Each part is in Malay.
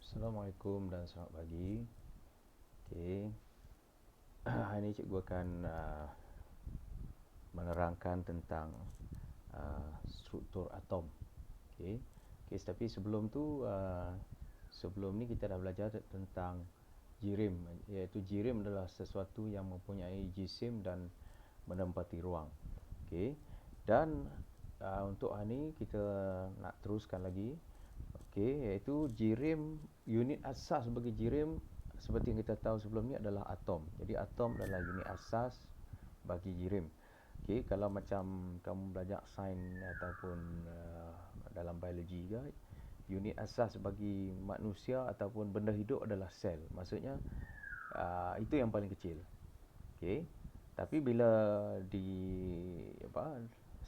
Assalamualaikum dan selamat pagi. Okey. Hari ini cikgu akan menerangkan tentang struktur atom. Okey. Okey, tapi sebelum ni kita dah belajar tentang jirim, iaitu jirim adalah sesuatu yang mempunyai jisim dan menempati ruang. Okey. Dan untuk hari ini kita nak teruskan lagi. Okey, iaitu jirim, unit asas bagi jirim seperti yang kita tahu sebelum ni adalah atom. Jadi atom adalah unit asas bagi jirim. Okey, kalau macam kamu belajar sains ataupun dalam biologi ke, unit asas bagi manusia ataupun benda hidup adalah sel. Maksudnya itu yang paling kecil. Okey. Tapi bila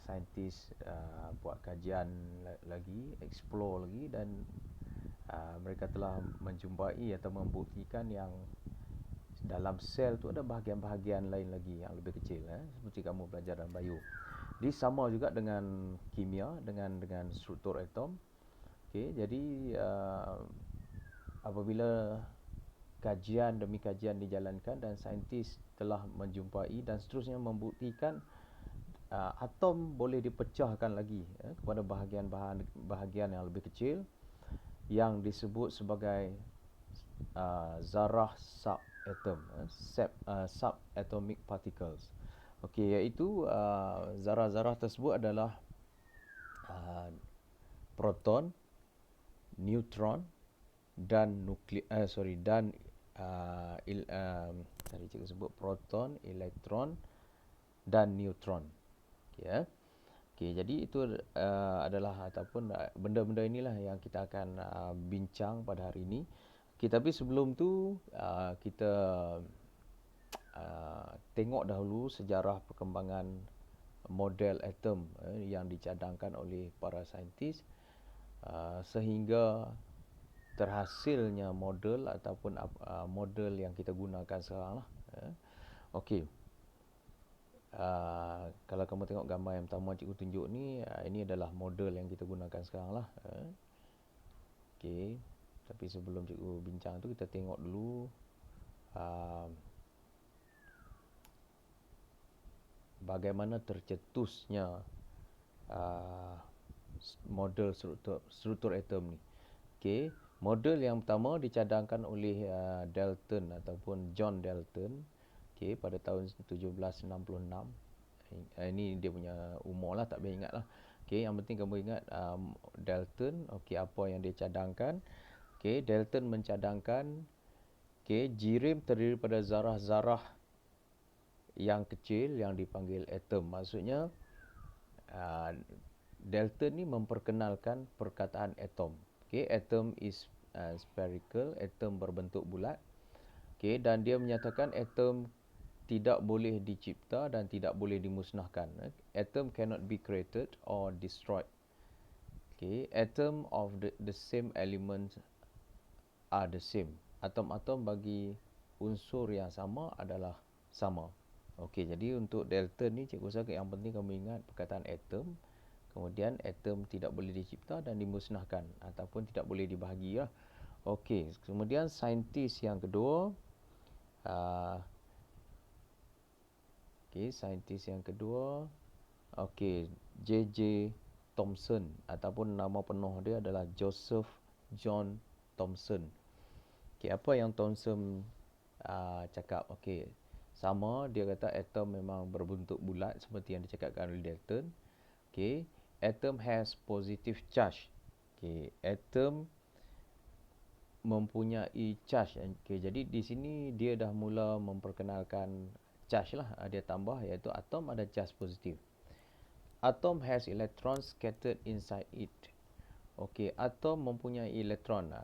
saintis buat kajian lagi, explore lagi, dan mereka telah menjumpai atau membuktikan yang dalam sel tu ada bahagian-bahagian lain lagi yang lebih kecil, seperti kamu belajar dalam bio. Jadi sama juga dengan kimia, dengan struktur atom. Okey, jadi apabila kajian demi kajian dijalankan dan saintis telah menjumpai dan seterusnya membuktikan atom boleh dipecahkan lagi kepada bahagian yang lebih kecil yang disebut sebagai zarah subatom, subatomic particles. Okey, iaitu zarah-zarah tersebut adalah proton, neutron dan tadi cikgu sebut proton, elektron dan neutron. Okey, Okey, jadi itu adalah ataupun benda-benda inilah yang kita akan bincang pada hari ini. Okey, tapi sebelum tu kita tengok dahulu sejarah perkembangan model atom yang dicadangkan oleh para saintis sehingga terhasilnya model ataupun model yang kita gunakan sekarang lah. Okey. Kalau kamu tengok gambar yang pertama cikgu tunjuk ni, ini adalah model yang kita gunakan sekarang lah. Okey. Tapi sebelum cikgu bincang tu, kita tengok dulu bagaimana tercetusnya model struktur atom ni. Okey, model yang pertama dicadangkan oleh Dalton ataupun John Dalton, okey, pada tahun 1766. Ini dia punya umur lah, tak payah ingat lah. Okey, yang penting kamu ingat Dalton. Okey, apa yang dia cadangkan? Okey, Dalton mencadangkan jirim terdiri pada zarah-zarah yang kecil yang dipanggil atom. Maksudnya Dalton ni memperkenalkan perkataan atom. Okey, atom is spherical, atom berbentuk bulat. Okey, dan dia menyatakan atom tidak boleh dicipta dan tidak boleh dimusnahkan. Atom cannot be created or destroyed. Okey, atom of the same element are the same. Atom-atom bagi unsur yang sama adalah sama. Okey, jadi untuk Dalton ni cikgu rasa yang penting kamu ingat perkataan atom. Kemudian atom tidak boleh dicipta dan dimusnahkan ataupun tidak boleh dibahagi lah. Okey, kemudian saintis yang kedua, J.J. Thomson ataupun nama penuh dia adalah Joseph John Thomson. Okey, apa yang Thomson cakap? Okey, sama, dia kata atom memang berbentuk bulat seperti yang dicakapkan oleh Dalton. Okey, atom has positive charge. Okey, atom mempunyai charge. Okey, jadi di sini dia dah mula memperkenalkan charge lah, dia tambah, iaitu atom ada charge positif. Atom has electrons scattered inside it. Okey, atom mempunyai elektron.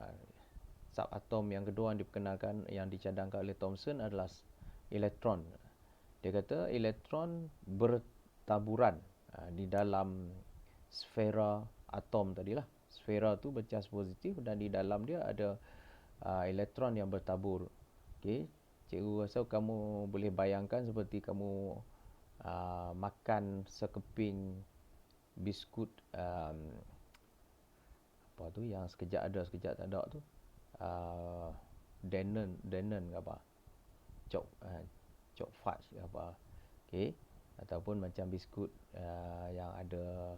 Subatom yang kedua yang diperkenalkan, yang dicadangkan oleh Thomson adalah elektron. Dia kata elektron bertaburan di dalam sfera atom tadilah. Sfera tu bercas positif dan di dalam dia ada elektron yang bertabur. Okey, cikgu rasa kamu boleh bayangkan seperti kamu makan sekeping biskut apa tu yang sekejap ada sekejap tak ada tu, Denon ke apa, cok cok fudge ke apa, okey, ataupun macam biskut yang ada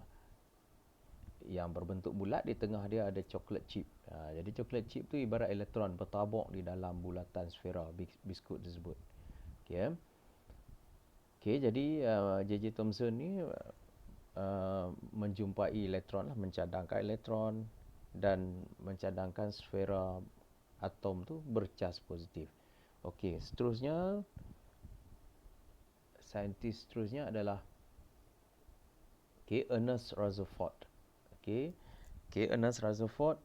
yang berbentuk bulat, di tengah dia ada chocolate chip. Jadi chocolate chip tu ibarat elektron bertabuk di dalam bulatan sfera biskut tersebut. Okey. Okey, jadi J.J. Thomson ni menjumpai elektron lah, mencadangkan elektron dan mencadangkan sfera atom tu bercas positif. Okey, seterusnya saintis seterusnya adalah Ernest Rutherford. Okey. Ernest Rutherford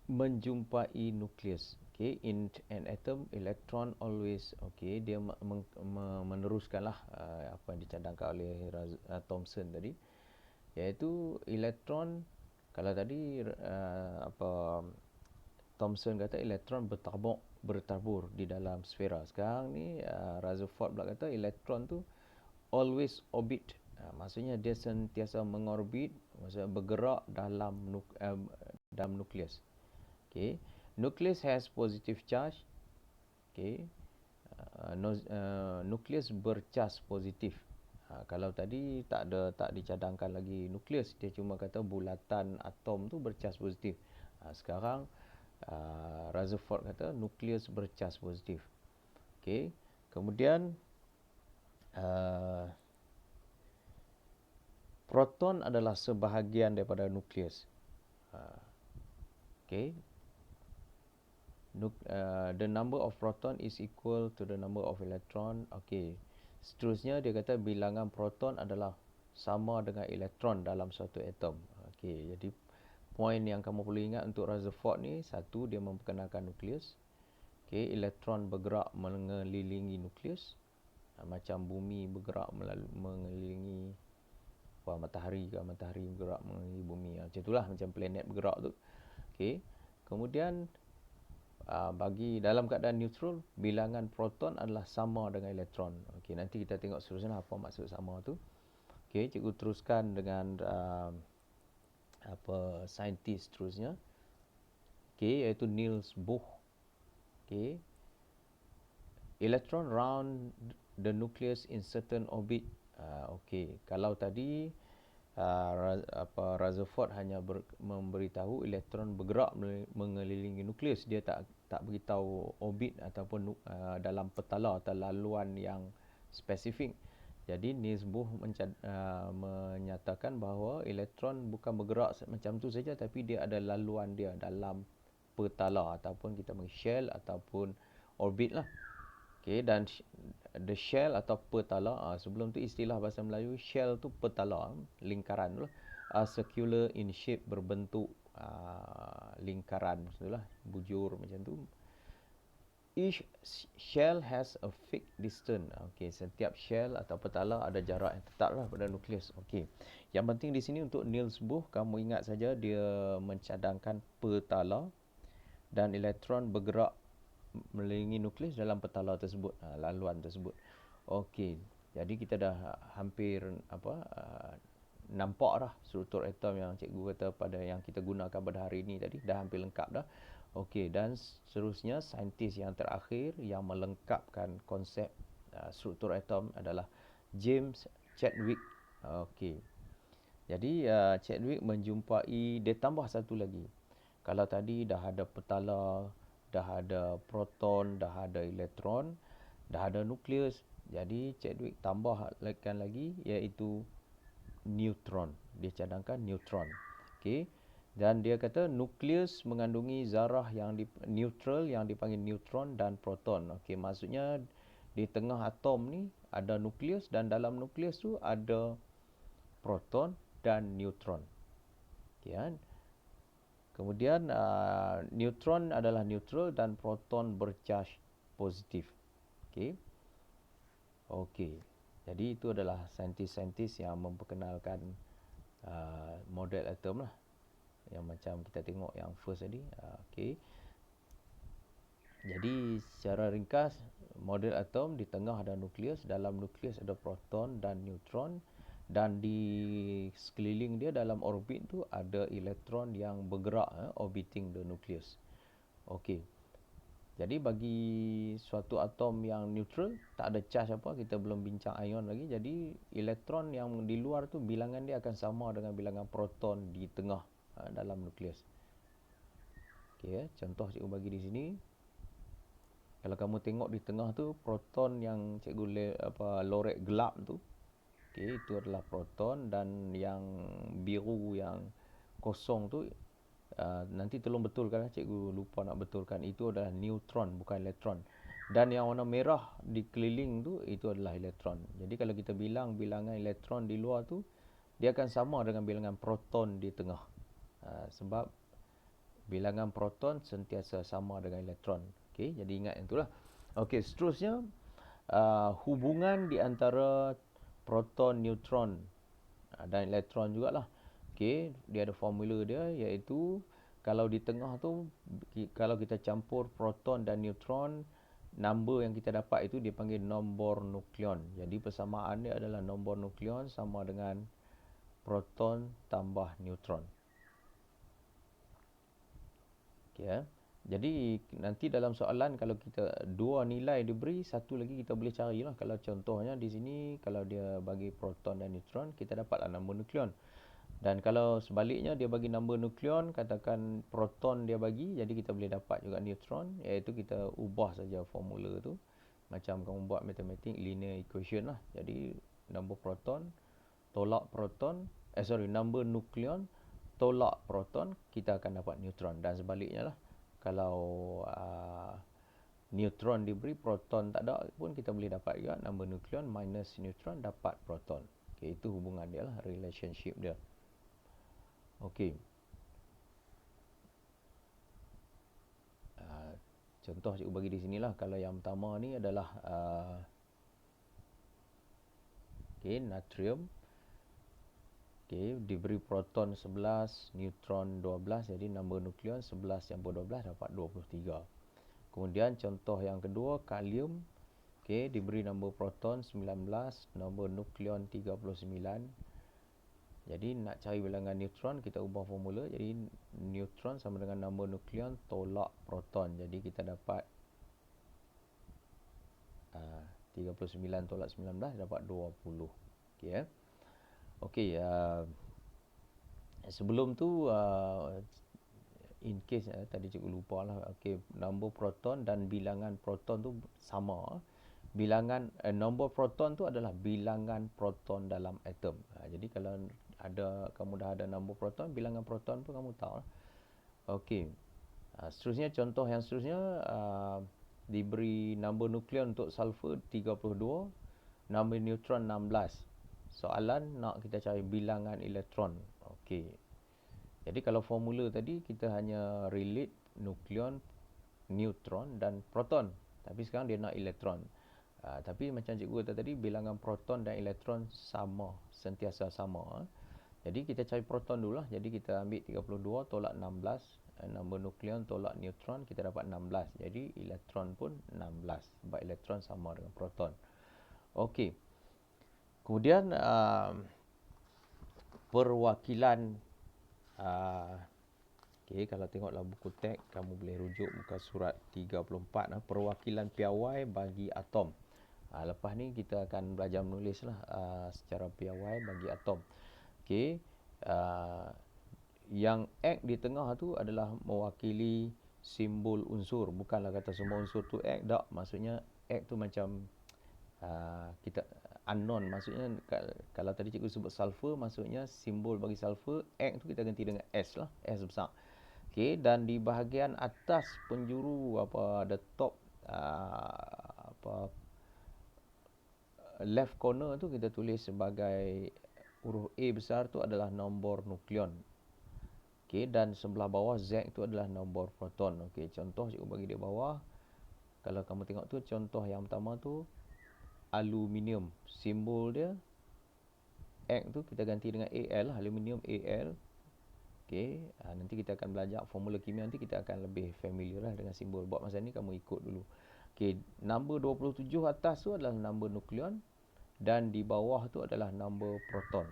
menjumpai nukleus. In an atom, electron always, dia meneruskanlah apa yang dicadangkan oleh Thomson tadi, iaitu elektron. Kalau tadi Thomson kata elektron bertabur di dalam sfera. Sekarang ni Rutherford pula kata elektron tu always orbit. Maksudnya dia sentiasa mengorbit, maksudnya bergerak dalam nukleus. Okay. Nucleus has positive charge. Okay. Nukleus bercas positif. Kalau tadi tak dicadangkan lagi nukleus, dia cuma kata bulatan atom tu bercas positif. Sekarang Rutherford kata nukleus bercas positif. Okay. Kemudian proton adalah sebahagian daripada nukleus. Okay. The number of proton is equal to the number of electron. Okay. Seterusnya dia kata bilangan proton adalah sama dengan elektron dalam suatu atom. Okay. Jadi poin yang kamu perlu ingat untuk Rutherford ni, satu, dia memperkenalkan nukleus. Okay. Elektron bergerak mengelilingi nukleus. Macam bumi bergerak mengelilingi matahari bergerak mengelilingi bumi. Macam itulah, macam planet bergerak tu. Okey. Kemudian bagi dalam keadaan neutral, bilangan proton adalah sama dengan elektron. Okey, nanti kita tengok seterusnya apa maksud sama tu. Okey, cikgu teruskan dengan saintis seterusnya. Okey, iaitu Niels Bohr. Okey. Electron round the nucleus in certain orbit. Okey, kalau tadi Rutherford hanya memberitahu elektron bergerak mengelilingi nukleus, dia tak beritahu orbit ataupun dalam petala atau laluan yang spesifik. Jadi Niels Bohr menyatakan bahawa elektron bukan bergerak macam tu saja, tapi dia ada laluan dia dalam petala ataupun kita panggil shell ataupun orbit lah. Okay, dan the shell atau petala, sebelum tu istilah bahasa Melayu shell tu petala, lingkaran tu lah, circular in shape, berbentuk lingkaran, itulah bujur macam tu. Each shell has a fixed distance. Okay, setiap shell atau petala ada jarak yang tetap lah pada nukleus. Okay, yang penting di sini untuk Niels Bohr, kamu ingat saja dia mencadangkan petala dan elektron bergerak melilingi nukleus dalam petala tersebut, laluan tersebut. Okey, jadi kita dah hampir nampak dah struktur atom yang cikgu kata pada yang kita gunakan pada hari ini tadi, dah hampir lengkap dah. Okey, dan seterusnya saintis yang terakhir yang melengkapkan konsep struktur atom adalah James Chadwick. Okey. Jadi Chadwick menjumpai, dia tambah satu lagi. Kalau tadi dah ada petala, dah ada proton, dah ada elektron, dah ada nukleus. Jadi Chadwick tambahkan lagi, iaitu neutron. Dia cadangkan neutron. Okey. Dan dia kata nukleus mengandungi zarah yang neutral yang dipanggil neutron dan proton. Okey, maksudnya di tengah atom ni ada nukleus dan dalam nukleus tu ada proton dan neutron. Okey kan? Kemudian neutron adalah neutral dan proton bercas positif. Okey. Okey. Jadi itu adalah saintis-saintis yang memperkenalkan model atom lah. Yang macam kita tengok yang first tadi. Okey. Jadi secara ringkas, model atom di tengah ada nukleus, dalam nukleus ada proton dan neutron, dan di sekeliling dia dalam orbit tu ada elektron yang bergerak orbiting the nucleus. Okey. Jadi bagi suatu atom yang neutral, tak ada charge apa, kita belum bincang ion lagi. Jadi elektron yang di luar tu bilangan dia akan sama dengan bilangan proton di tengah dalam nukleus. Okey, contoh cikgu bagi di sini. Kalau kamu tengok di tengah tu proton yang cikgu lorek gelap tu, okey, itu adalah proton, dan yang biru yang kosong tu nanti tolong betulkan, cikgu lupa nak betulkan, itu adalah neutron bukan elektron. Dan yang warna merah di keliling tu itu adalah elektron. Jadi kalau kita bilang bilangan elektron di luar tu, dia akan sama dengan bilangan proton di tengah. Sebab bilangan proton sentiasa sama dengan elektron. Okey, jadi ingat yang itulah. Okey, seterusnya hubungan di antara proton, neutron dan elektron jugalah. Okey, dia ada formula dia, iaitu kalau di tengah tu, kalau kita campur proton dan neutron, number yang kita dapat itu dipanggil nombor nukleon. Jadi persamaan dia adalah nombor nukleon sama dengan proton tambah neutron. Okay. Jadi nanti dalam soalan kalau kita dua nilai diberi, satu lagi kita boleh carilah. Kalau contohnya di sini kalau dia bagi proton dan neutron, kita dapatlah nombor nukleon. Dan kalau sebaliknya dia bagi nombor nukleon, katakan proton dia bagi, jadi kita boleh dapat juga neutron, iaitu kita ubah saja formula tu. Macam kamu buat matematik linear equation lah. Jadi nombor proton tolak proton, nombor nukleon tolak proton, kita akan dapat neutron, dan sebaliknya lah. Kalau neutron diberi, proton tak ada pun, kita boleh dapat juga nombor nukleon minus neutron dapat proton. Okay, itu hubungan dia lah, relationship dia. Okey. Contoh cikgu bagi di sinilah. Kalau yang pertama ni adalah natrium. Okey, diberi proton 11, neutron 12, jadi nombor nukleon 11 campur 12 dapat 23. Kemudian contoh yang kedua, kalium. Okey, diberi nombor proton 19, nombor nukleon 39. Jadi nak cari bilangan neutron, kita ubah formula. Jadi neutron sama dengan nombor nukleon tolak proton. Jadi kita dapat 39 tolak 19 dapat 20. Okey. Okey, sebelum tu in case tadi cikgu lupa lah. Okey, nombor proton dan bilangan proton tu sama. Bilangan nombor proton tu adalah bilangan proton dalam atom. Jadi kalau kamu dah ada nombor proton, bilangan proton pun kamu tahu lah. Okey. Seterusnya, contoh yang seterusnya, diberi nombor nukleon untuk sulfur 32, nombor neutron 16. Soalan nak kita cari bilangan elektron. Okey. Jadi kalau formula tadi kita hanya relate nukleon, neutron dan proton. Tapi sekarang dia nak elektron. Tapi macam cikgu kata tadi, bilangan proton dan elektron sama, sentiasa sama. Jadi kita cari proton dulu lah. Jadi kita ambil 32 tolak 16, nombor nukleon tolak neutron, kita dapat 16. Jadi elektron pun 16. Sebab elektron sama dengan proton. Okey. Kemudian perwakilan, kalau tengoklah buku teks, kamu boleh rujuk muka surat 34, perwakilan piawai bagi atom. Lepas ni kita akan belajar menulis lah secara piawai bagi atom. Okey, yang X di tengah tu adalah mewakili simbol unsur. Bukanlah kata semua unsur tu X, tak. Maksudnya X tu macam kita unknown. Maksudnya kalau tadi cikgu sebut sulfur, maksudnya simbol bagi sulfur X tu kita ganti dengan S lah, S besar. Okey, dan di bahagian atas penjuru the top left corner tu kita tulis sebagai huruf A besar tu adalah nombor nukleon. Okey, dan sebelah bawah Z itu adalah nombor proton. Okey, contoh cikgu bagi di bawah. Kalau kamu tengok tu, contoh yang pertama tu aluminium. Simbol dia X tu kita ganti dengan Al, aluminium Al. Okey, nanti kita akan belajar formula kimia, nanti kita akan lebih familiar lah dengan simbol. Buat masa ni kamu ikut dulu. Okey, nombor 27 atas tu adalah nombor nukleon, dan di bawah tu adalah nombor proton.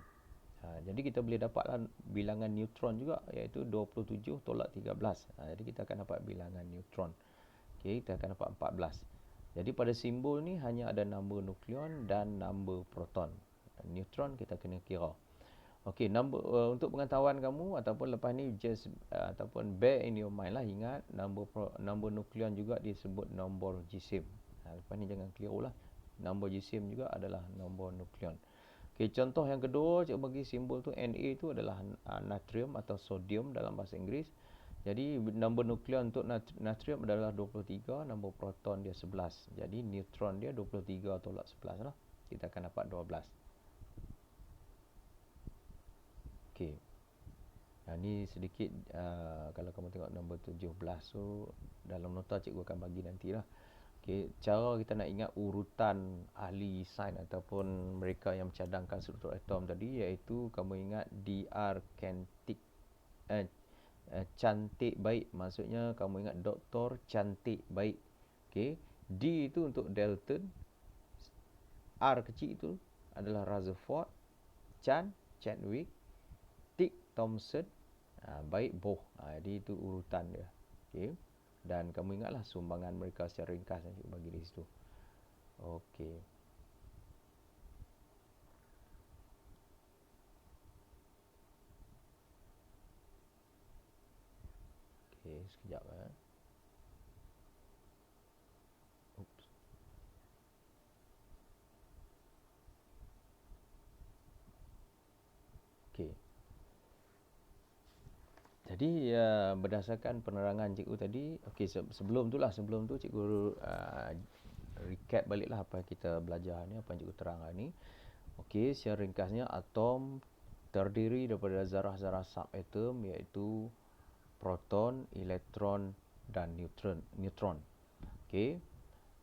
Jadi kita boleh dapatlah bilangan neutron juga, iaitu 27 tolak 13. Jadi kita akan dapat bilangan neutron. Okey, kita akan dapat 14. Jadi pada simbol ni hanya ada nombor nukleon dan nombor proton. Neutron kita kena kira. Okey, untuk pengetahuan kamu ataupun lepas ni just ataupun bear in your mind lah, ingat nombor nukleon juga disebut nombor jisim. Lepas ni jangan keliru lah. Nombor jisim juga adalah nombor nukleon. Okey, contoh yang kedua, cikgu bagi simbol tu Na tu adalah natrium atau sodium dalam bahasa Inggeris. Jadi nombor nukleon untuk natrium adalah 23, nombor proton dia 11. Jadi neutron dia 23 tolak 11 lah. Kita akan dapat 12. Okey. Ni sedikit kalau kamu tengok nombor 17 tu dalam nota cikgu akan bagi nantilah. Okey, cara kita nak ingat urutan ahli sains ataupun mereka yang mencadangkan struktur atom tadi, iaitu kamu ingat DR cantik baik, maksudnya kamu ingat doktor cantik baik. Okey, D itu untuk Dalton, R kecil itu adalah Rutherford, Chadwick, Thomson, baik Bohr. Jadi itu urutan dia. Okey. Dan kamu ingatlah sumbangan mereka secara ringkas yang cikgu bagi di situ. Okey. Okey, sekejap Oops. Okey. Jadi berdasarkan penerangan cikgu tadi, okey, sebelum tu cikgu recap baliklah apa yang kita belajar ni, apa yang cikgu terang hari ni. Okey, secara ringkasnya atom terdiri daripada zarah-zarah subatom, iaitu proton, elektron dan neutron. Okey.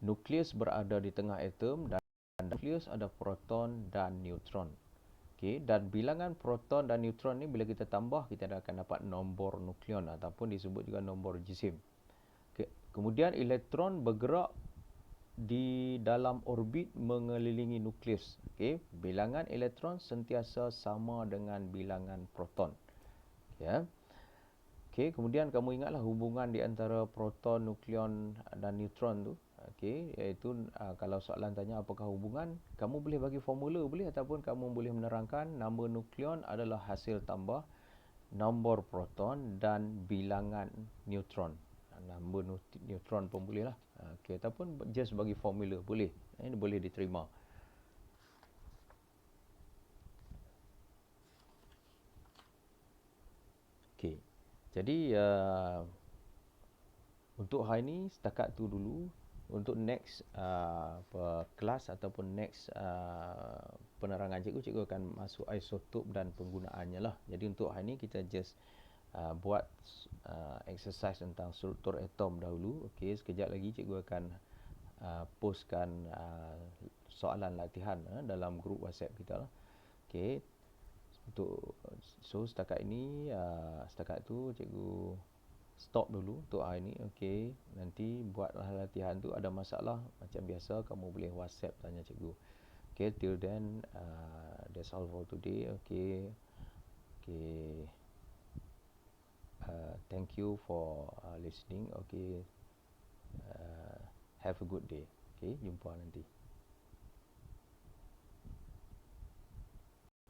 Nukleus berada di tengah atom dan nukleus ada proton dan neutron. Okey, dan bilangan proton dan neutron ni bila kita tambah, kita akan dapat nombor nukleon ataupun disebut juga nombor jisim. Okay. Kemudian elektron bergerak di dalam orbit mengelilingi nukleus. Okey, bilangan elektron sentiasa sama dengan bilangan proton. Ya. Okey, kemudian kamu ingatlah hubungan di antara proton, nukleon dan neutron tu. Okey, iaitu kalau soalan tanya apakah hubungan, kamu boleh bagi formula boleh, ataupun kamu boleh menerangkan nombor nukleon adalah hasil tambah nombor proton dan bilangan neutron. Nombor neutron pun boleh lah. Okey, ataupun just bagi formula boleh. Ini boleh diterima. Okey. Jadi untuk hari ni setakat tu dulu. Untuk next kelas ataupun next penerangan cikgu akan masuk isotop dan penggunaannya lah. Jadi untuk hari ni kita just buat exercise tentang struktur atom dahulu. Okey, sekejap lagi cikgu akan postkan soalan latihan dalam grup WhatsApp kita lah. Okey. Setakat ini setakat tu cikgu stop dulu untuk hari ni. Okey, nanti buatlah latihan tu, ada masalah macam biasa kamu boleh WhatsApp tanya cikgu. Okey, till then that's all for today. Okey. Thank you for listening. Okey. Have a good day. Okey, jumpa nanti.